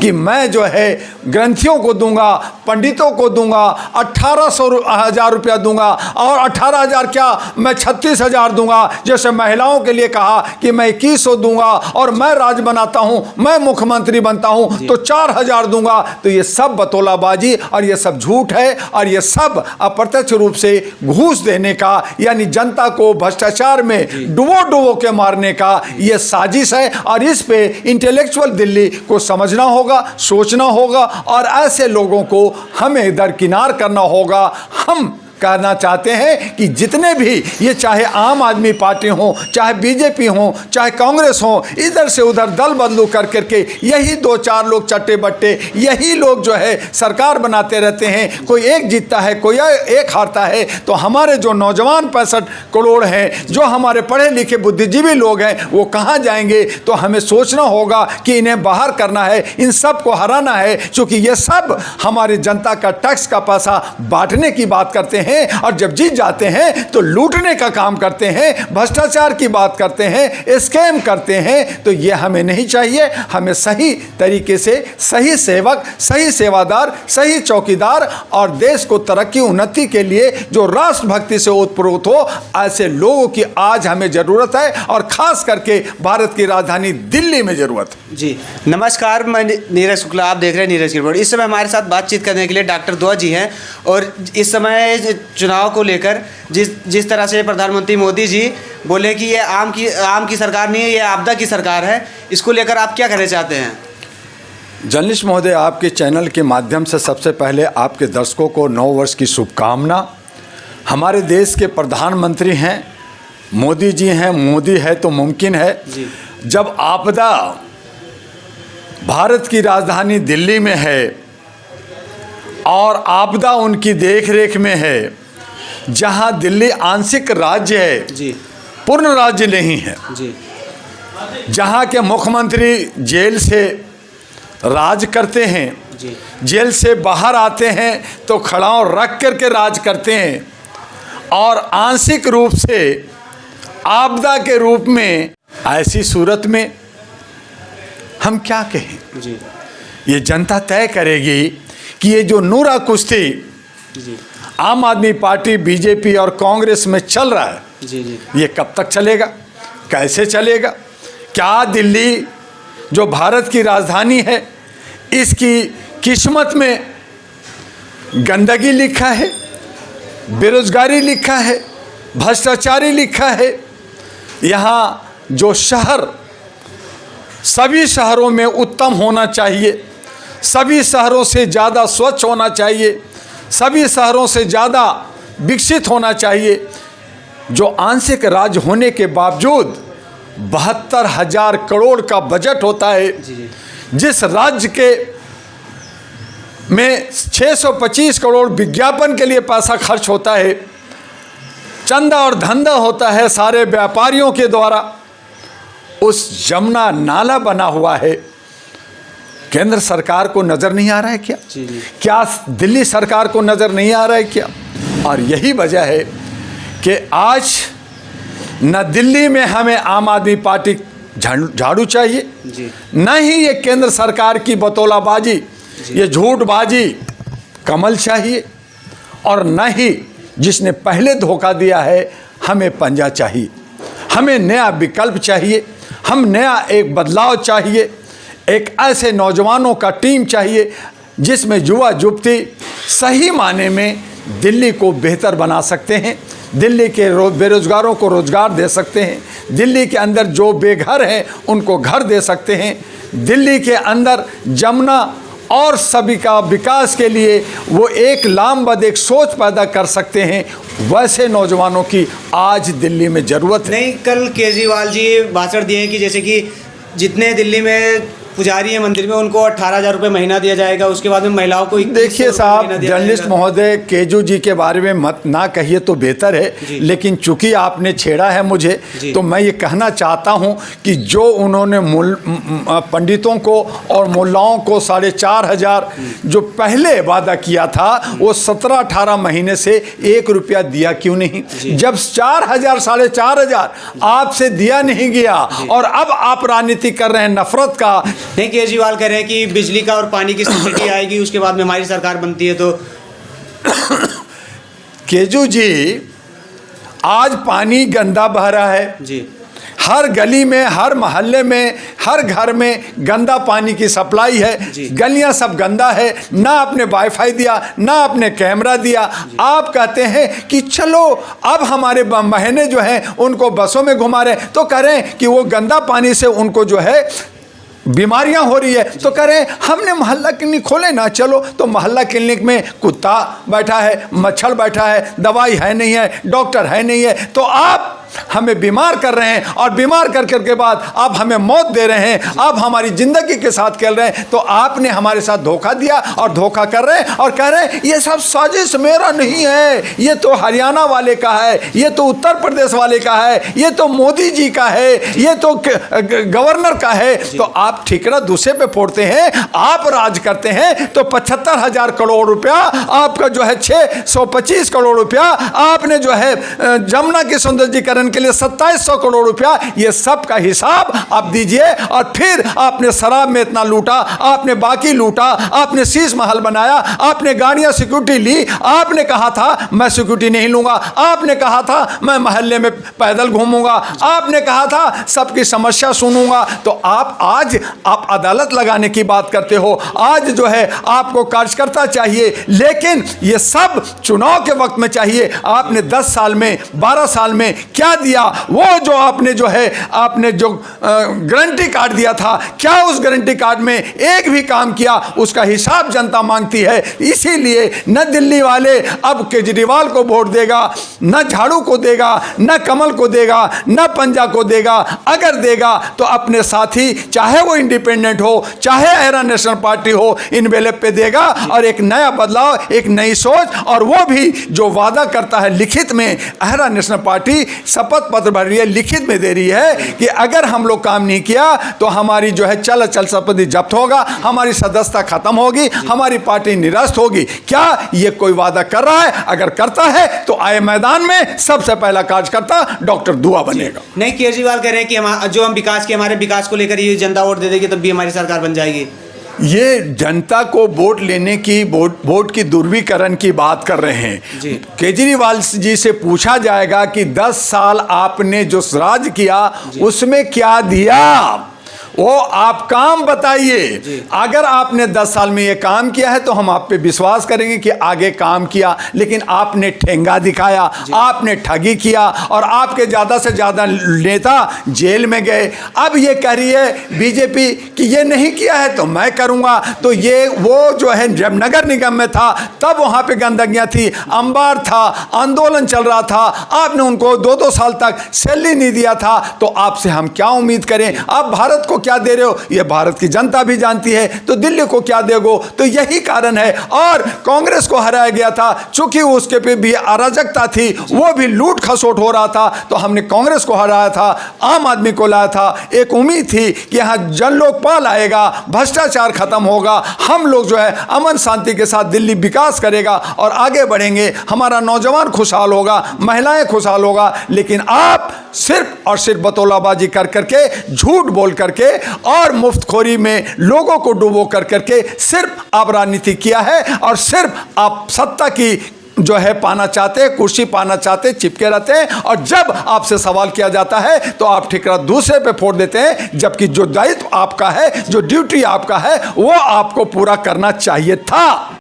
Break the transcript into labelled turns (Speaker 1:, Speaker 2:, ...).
Speaker 1: कि मैं जो है ग्रंथियों को दूंगा, पंडितों को दूंगा, 18,000 रुपया दूंगा, और 18,000 क्या, मैं 36,000 दूंगा। जैसे महिलाओं के लिए कहा कि मैं 2100 दूंगा, और मैं राज बनाता हूं, मैं मुख्यमंत्री बनता हूं तो 4,000 दूंगा। तो ये सब बतौलाबाजी और ये सब झूठ है, और ये सब अप्रत्यक्ष रूप से घूस देने का, यानी जनता को भ्रष्टाचार में डुबो के मारने का ये साजिश है। और इस पे इंटेलेक्चुअल दिल्ली को समझना होगा, सोचना होगा, और ऐसे लोगों को हमें दरकिनार करना होगा। हम कहना चाहते हैं कि जितने भी ये, चाहे आम आदमी पार्टी हो, चाहे बीजेपी हो, चाहे कांग्रेस हो, इधर से उधर दल बदलू कर करके यही 2-4 लोग चट्टे बट्टे, यही लोग जो है सरकार बनाते रहते हैं। कोई एक जीतता है, कोई एक हारता है। तो हमारे जो नौजवान 65 करोड़ हैं, जो हमारे पढ़े लिखे बुद्धिजीवी लोग हैं, वो कहाँ जाएंगे? तो हमें सोचना होगा कि इन्हें बाहर करना है, इन सब को हराना है, क्योंकि ये सब हमारी जनता का टैक्स का पैसा बांटने की बात करते हैं, और जब जीत जाते हैं तो लूटने का काम करते हैं, भ्रष्टाचार की बात करते हैं, स्कैम करते हैं। तो ये हमें नहीं चाहिए। हमें सही तरीके से सही सेवक, सही सेवादार, सही चौकीदार, और देश को तरक्की उन्नति के लिए जो राष्ट्रभक्ति से ओतप्रोत हो, ऐसे लोगों की आज हमें ज़रूरत है, और ख़ास करके भारत की राजधानी दिल्ली में ज़रूरत है।
Speaker 2: जी नमस्कार, मैं नीरज शुक्ला, आप देख रहे हैं नीरज की रिपोर्ट। इस समय हमारे साथ बातचीत करने के लिए डॉक्टर दुआ जी हैं, और इस समय चुनाव को लेकर जिस तरह से प्रधानमंत्री मोदी जी बोले कि ये आम की सरकार नहीं है, ये आपदा की सरकार है, इसको लेकर आप क्या कहना चाहते हैं?
Speaker 1: जर्नलिस्ट महोदय, आपके चैनल के माध्यम से सबसे पहले आपके दर्शकों को नव वर्ष की शुभकामना। हमारे देश के प्रधानमंत्री हैं मोदी जी हैं, मोदी है तो मुमकिन है। जब आपदा भारत की राजधानी दिल्ली में है, और आपदा उनकी देखरेख में है, जहां दिल्ली आंशिक राज्य है, पूर्ण राज्य नहीं है, जहां के मुख्यमंत्री जेल से राज करते हैं, जेल से बाहर आते हैं तो खड़ाऊ रख करके राज करते हैं, और आंशिक रूप से आपदा के रूप में, ऐसी सूरत में हम क्या कहें? ये जनता तय करेगी कि ये जो नूरा कुश्ती आम आदमी पार्टी, बीजेपी और कांग्रेस में चल रहा है, ये कब तक चलेगा, कैसे चलेगा? क्या दिल्ली जो भारत की राजधानी है, इसकी किस्मत में गंदगी लिखा है, बेरोजगारी लिखा है, भ्रष्टाचारी लिखा है? यहाँ जो शहर सभी शहरों में उत्तम होना चाहिए, सभी शहरों से ज़्यादा स्वच्छ होना चाहिए, सभी शहरों से ज़्यादा विकसित होना चाहिए, जो आंशिक राज्य होने के बावजूद 72,000 करोड़ का बजट होता है, जिस राज्य के में 625 करोड़ विज्ञापन के लिए पैसा खर्च होता है, चंदा और धंधा होता है सारे व्यापारियों के द्वारा, उस जमुना नाला बना हुआ है। केंद्र सरकार को नज़र नहीं आ रहा है क्या? क्या दिल्ली सरकार को नज़र नहीं आ रहा है क्या? और यही वजह है कि आज न दिल्ली में हमें आम आदमी पार्टी झाड़ू चाहिए, न ही ये केंद्र सरकार की बतौलाबाजी, ये झूठबाजी कमल चाहिए, और न ही जिसने पहले धोखा दिया है हमें पंजा चाहिए। हमें नया विकल्प चाहिए, हम नया एक बदलाव चाहिए, एक ऐसे नौजवानों का टीम चाहिए जिसमें युवा युवती सही माने में दिल्ली को बेहतर बना सकते हैं, दिल्ली के बेरोजगारों को रोजगार दे सकते हैं, दिल्ली के अंदर जो बेघर हैं उनको घर दे सकते हैं, दिल्ली के अंदर जमुना और सभी का विकास के लिए वो एक लामबद एक सोच पैदा कर सकते हैं। वैसे नौजवानों की आज दिल्ली में ज़रूरत है।
Speaker 2: नहीं, कल केजरीवाल जी भाषण दिए कि जैसे कि जितने दिल्ली में पुजारी है मंदिर में उनको 18,000 रुपये महीना दिया जाएगा, उसके बाद में महिलाओं को।
Speaker 1: देखिए साहब, जर्नलिस्ट महोदय, केजू जी के बारे में मत ना कहिए तो बेहतर है, लेकिन चूंकि आपने छेड़ा है मुझे, तो मैं ये कहना चाहता हूँ कि जो उन्होंने पंडितों को और मुल्लाओं को 4,500 जो पहले वादा किया था, वो 17-18 महीने से 1 रुपया दिया क्यों नहीं? जब 4,000 4,500 आपसे दिया नहीं गया, और अब आप राजनीति कर रहे हैं नफरत का
Speaker 2: नहीं, केजरीवाल कह रहे हैं कि बिजली का और पानी की सब्सिडी आएगी, उसके बाद में हमारी सरकार बनती है। तो
Speaker 1: केजू जी, आज पानी गंदा बह रहा है
Speaker 2: जी,
Speaker 1: हर गली में, हर मोहल्ले में, हर घर में गंदा पानी की सप्लाई है।
Speaker 2: जी।
Speaker 1: गलियां सब गंदा है, ना आपने वाईफाई दिया, ना आपने कैमरा दिया। आप कहते हैं कि चलो अब हमारे महीने जो हैं उनको बसों में घुमा रहे, तो करें कि वो गंदा पानी से उनको जो है बीमारियां हो रही है, तो करें हमने मोहल्ला क्लिनिक खोले ना। चलो, तो मोहल्ला क्लिनिक में कुत्ता बैठा है, मच्छर बैठा है, दवाई है नहीं है, डॉक्टर है नहीं है, तो आप हमें बीमार कर रहे हैं, और बीमार कर के बाद आप हमें मौत दे रहे हैं, आप हमारी जिंदगी के साथ खेल रहे हैं। तो आपने हमारे साथ धोखा दिया और धोखा कर रहे हैं, और कह रहे हैं ये सब साजिश मेरा नहीं है, ये तो हरियाणा वाले का है, ये तो उत्तर प्रदेश वाले का है, ये तो मोदी जी का है, ये तो गवर्नर का है। तो आप ठिकरा दूसरे पे फोड़ते हैं, आप राज करते हैं। तो 75,000 करोड़ रुपया आपका जो है 625 करोड़ रुपया आपने जो है जमुना के सौंदर्यीकरण के लिए 2700 करोड़ रुपया, ये सब का हिसाब आप दीजिए। और फिर आपने शराब में इतना लूटा, आपने बाकी लूटा, आपने शीश महल बनाया, आपने गाड़ियां सिक्योरिटी ली, आपने कहा था मैं सिक्योरिटी नहीं लूंगा, आपने कहा था मैं मोहल्ले में पैदल घूमूंगा, आपने कहा था सबकी समस्या सुनूंगा। तो आप अदालत लगाने की बात करते हो, आज जो है आपको कार्यकर्ता चाहिए, लेकिन ये सब चुनाव के वक्त में चाहिए। आपने 10 साल में, 12 साल में क्या दिया? वो जो आपने जो गारंटी कार्ड दिया था, क्या उस गारंटी कार्ड में एक भी काम किया? उसका हिसाब जनता मांगती है। इसीलिए न दिल्ली वाले अब केजरीवाल को वोट देगा, न झाड़ू को देगा, न कमल को देगा, न पंजा को देगा। अगर देगा तो अपने साथी, चाहे वो इंडिपेंडेंट हो, चाहे एरा नेशनल पार्टी हो, इन वेले पे देगा, और एक नया बदलाव, एक नई सोच। और वो भी जो वादा करता है लिखित में, एरा नेशनल पार्टी शपथ पत्र भर रही है, लिखित में दे रही है कि अगर हम लोग काम नहीं किया तो हमारी जो है चल संपत्ति जब्त होगा, हमारी सदस्यता खत्म होगी, हमारी पार्टी निरस्त होगी। क्या ये कोई वादा कर रहा है? अगर करता है तो आए मैदान में, सबसे पहला कार्यकर्ता डॉक्टर दुआ बनेगा।
Speaker 2: नहीं, केजरीवाल कह रहे हैं कि जो हम हमारे विकास को लेकर ये जनता वोट दे देगी तब भी हमारी सरकार बन जाएगी।
Speaker 1: ये जनता को वोट लेने की, वोट की दुर्वीकरण की बात कर रहे हैं
Speaker 2: जी।
Speaker 1: केजरीवाल जी से पूछा जाएगा कि 10 साल आपने जो राज किया उसमें क्या दिया, वो आप काम बताइए। अगर आपने 10 साल में ये काम किया है तो हम आप पे विश्वास करेंगे कि आगे काम किया, लेकिन आपने ठेंगा दिखाया, आपने ठगी किया, और आपके ज़्यादा से ज़्यादा नेता जेल में गए। अब ये कह रही है बीजेपी कि ये नहीं किया है तो मैं करूँगा। तो ये वो जो है जब नगर निगम में था तब वहाँ पे गंदगियाँ थी, अंबार था, आंदोलन चल रहा था, आपने उनको 2-2 साल तक सैलरी नहीं दिया था। तो आपसे हम क्या उम्मीद करें? आप भारत को क्या दे रहे हो ये भारत की जनता भी जानती है, तो दिल्ली को क्या देगो? तो यही कारण है। और कांग्रेस को हराया गया था, चूंकि उसके पे भी अराजकता थी, वो भी लूट खसोट हो रहा था, तो हमने कांग्रेस को हराया था, आम आदमी को लाया था। एक उम्मीद थी कि यहाँ जन लोकपाल आएगा, भ्रष्टाचार खत्म होगा, हम लोग जो है अमन शांति के साथ दिल्ली विकास करेगा और आगे बढ़ेंगे, हमारा नौजवान खुशहाल होगा, महिलाएं खुशहाल होगा। लेकिन आप सिर्फ और सिर्फ बतौलाबाजी कर करके, झूठ बोल करके और मुफ्तखोरी में लोगों को डुबो कर करके सिर्फ आप राजनीति किया है, और सिर्फ आप सत्ता की जो है पाना चाहते, कुर्सी पाना चाहते, चिपके रहते हैं। और जब आपसे सवाल किया जाता है तो आप ठिकरा दूसरे पे फोड़ देते हैं, जबकि जो दायित्व आपका है, जो ड्यूटी आपका है, वो आपको पूरा करना चाहिए था।